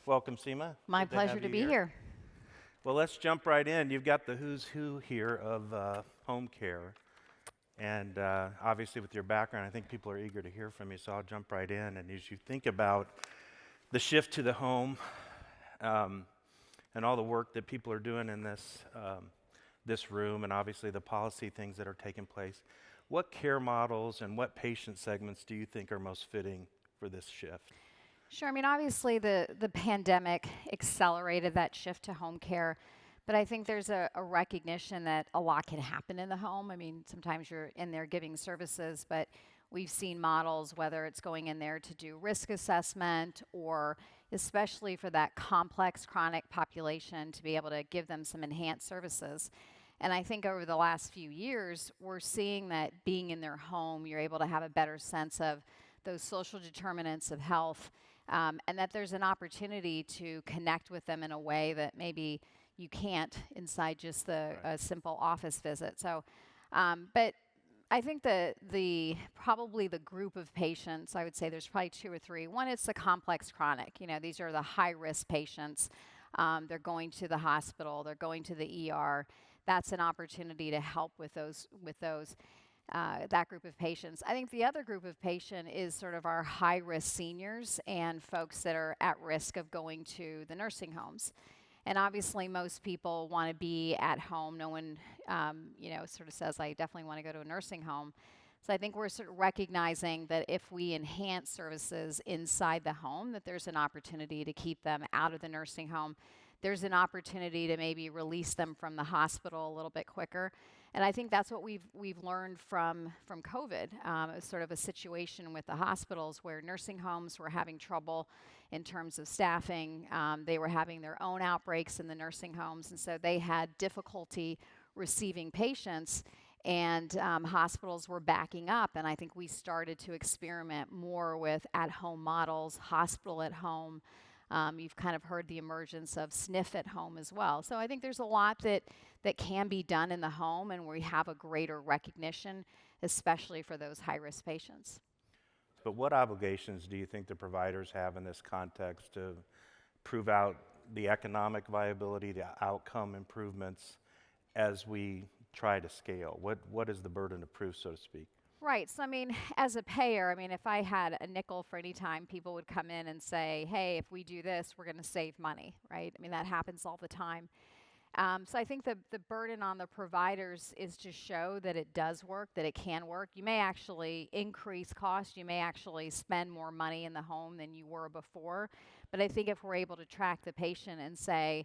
Welcome, Seema. My Good to pleasure have to you be here. Well, let's jump right in. You've got the who's who here of home care. And obviously, with your background, I think people are eager to hear from you, so I'll jump right in. And as you think about the shift to the home and all the work that people are doing in this room, and obviously the policy things that are taking place, what care models and what patient segments do you think are most fitting for this shift? Sure. I mean, obviously, the pandemic accelerated that shift to home care, but I think there's a recognition that a lot can happen in the home. I mean, sometimes you're in there giving services, but we've seen models, whether it's going in there to do risk assessment or especially for that complex chronic population to be able to give them some enhanced services. And I think over the last few years, we're seeing that being in their home, you're able to have a better sense of those social determinants of health, and that there's an opportunity to connect with them in a way that maybe you can't inside just the simple office visit. So, but I think probably the group of patients, I would say there's probably two or three. One, it's the complex chronic. You know, these are the high risk patients. They're going to the hospital. They're going to the ER. That's an opportunity to help with that group of patients. I think the other group of patient is sort of our high-risk seniors and folks that are at risk of going to the nursing homes. And obviously, most people want to be at home. No one, sort of says, I definitely want to go to a nursing home. So I think we're sort of recognizing that if we enhance services inside the home, that there's an opportunity to keep them out of the nursing home. There's an opportunity to maybe release them from the hospital a little bit quicker. And I think that's what we've learned from COVID. It was sort of a situation with the hospitals where nursing homes were having trouble in terms of staffing. They were having their own outbreaks in the nursing homes, and so they had difficulty receiving patients, and hospitals were backing up. And I think we started to experiment more with at-home models, hospital at home. You've kind of heard the emergence of SNF at home as well. So I think there's a lot that can be done in the home, and we have a greater recognition, especially for those high-risk patients. But what obligations do you think the providers have in this context to prove out the economic viability, the outcome improvements as we try to scale? What is the burden of proof, so to speak? Right. So, I mean, as a payer, I mean, if I had a nickel for any time people would come in and say, hey, if we do this, we're going to save money, right? I mean, that happens all the time. So I think the burden on the providers is to show that it does work, that it can work. You may actually increase cost. You may actually spend more money in the home than you were before. But I think if we're able to track the patient and say,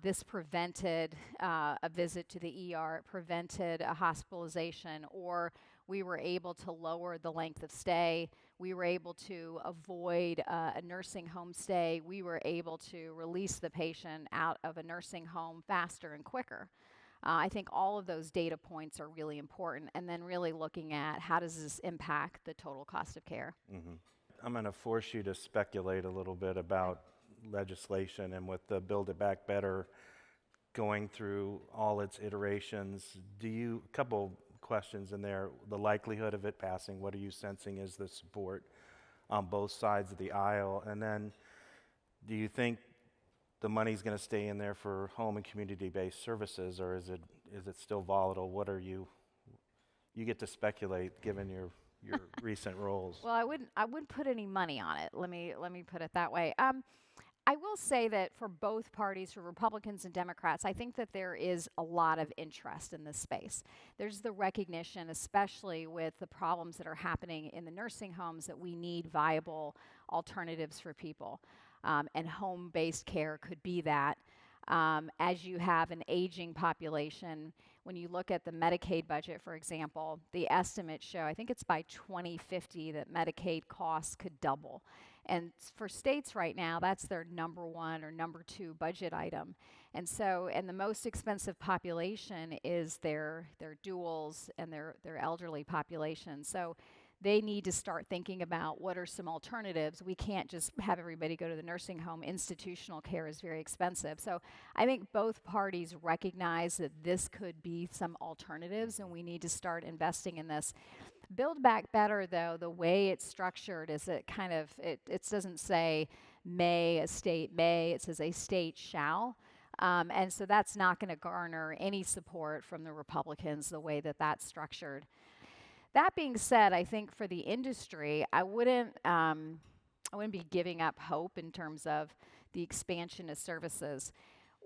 this prevented a visit to the ER, it prevented a hospitalization, or we were able to lower the length of stay, we were able to avoid a nursing home stay, we were able to release the patient out of a nursing home faster and quicker. I think all of those data points are really important, and then really looking at how does this impact the total cost of care. Mm-hmm. I'm going to force you to speculate a little bit about legislation, and with the Build It Back Better going through all its iterations, a couple questions in there, the likelihood of it passing, what are you sensing is the support on both sides of the aisle? And then do you think the money's going to stay in there for home and community-based services, or is it still volatile? You get to speculate given your recent roles. Well, I wouldn't put any money on it. Let me put it that way. I will say that for both parties, for Republicans and Democrats, I think that there is a lot of interest in this space. There's the recognition, especially with the problems that are happening in the nursing homes, that we need viable alternatives for people. And home-based care could be that. As you have an aging population, when you look at the Medicaid budget, for example, the estimates show, I think it's by 2050, that Medicaid costs could double. And for states right now, that's their number one or number two budget item. And so, and the most expensive population is their duals and their elderly population. So they need to start thinking about what are some alternatives. We can't just have everybody go to the nursing home. Institutional care is very expensive. So I think both parties recognize that this could be some alternatives, and we need to start investing in this. Build Back Better, though, the way it's structured is it doesn't say may, a state may, it says a state shall. And so that's not going to garner any support from the Republicans the way that that's structured. That being said, I think for the industry, I wouldn't be giving up hope in terms of the expansion of services.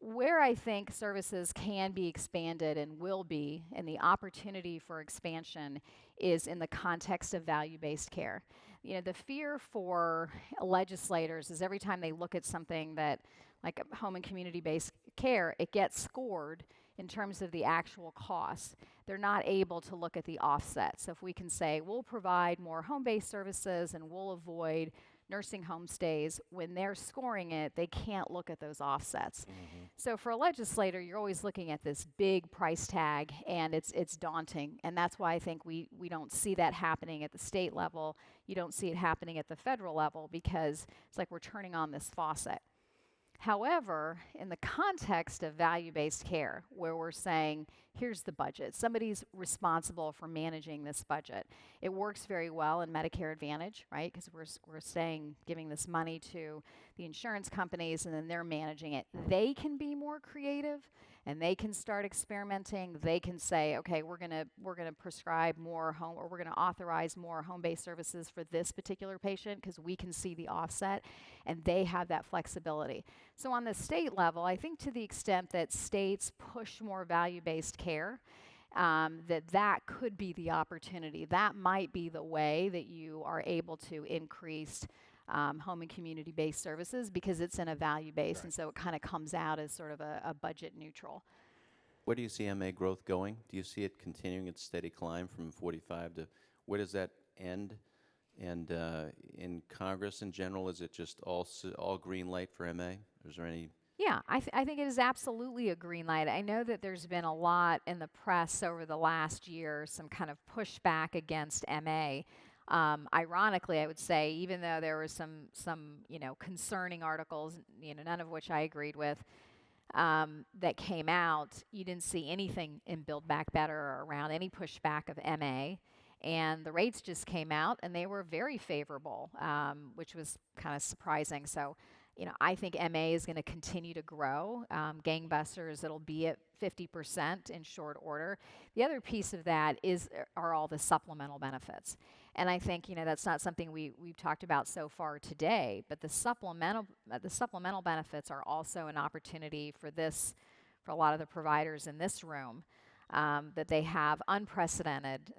Where I think services can be expanded and will be, and the opportunity for expansion is in the context of value-based care. You know, the fear for legislators is every time they look at something that, like home and community-based care, it gets scored in terms of the actual costs. They're not able to look at the offset. So if we can say, we'll provide more home-based services and we'll avoid nursing home stays, when they're scoring it, they can't look at those offsets. Mm-hmm. So for a legislator, you're always looking at this big price tag, and it's daunting. And that's why I think we don't see that happening at the state level. You don't see it happening at the federal level, because it's like we're turning on this faucet. However, in the context of value-based care, where we're saying, here's the budget, somebody's responsible for managing this budget. It works very well in Medicare Advantage, right? Because we're saying, giving this money to the insurance companies, and then they're managing it. They can be more creative, and they can start experimenting. They can say, okay, we're gonna prescribe more home, or we're gonna authorize more home-based services for this particular patient because we can see the offset, and they have that flexibility. So on the state level, I think to the extent that states push more value-based care, that could be the opportunity. That might be the way that you are able to increase home and community-based services, because it's in a value base, right. And so it kind of comes out as sort of a budget neutral. Where do you see MA growth going? Do you see it continuing its steady climb from 45 to, where does that end? And in Congress in general, is it just all green light for MA? Or is there any? Yeah, I think it is absolutely a green light. I know that there's been a lot in the press over the last year, some kind of pushback against MA. Ironically, I would say, even though there were some concerning articles, none of which I agreed with, that came out, you didn't see anything in Build Back Better around any pushback of MA. And the rates just came out, and they were very favorable, which was kind of surprising. So, I think MA is going to continue to grow. Gangbusters, it'll be at 50% in short order. The other piece of that are all the supplemental benefits. And I think, that's not something we've talked about so far today, but the supplemental benefits are also an opportunity for a lot of the providers in this room, that they have unprecedented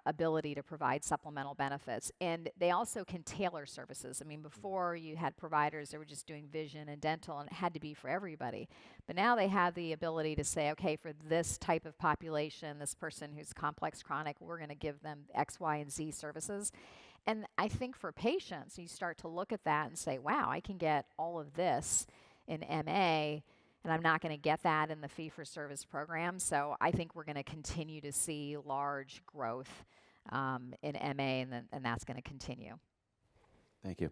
ability to provide supplemental benefits. And they also can tailor services. I mean, before you had providers that were just doing vision and dental, and it had to be for everybody. But now they have the ability to say, okay, for this type of population, this person who's complex chronic, we're going to give them X, Y, and Z services. And I think for patients, you start to look at that and say, wow, I can get all of this in MA, and I'm not going to get that in the fee-for-service program. So I think we're going to continue to see large growth in MA, and that's going to continue. Thank you.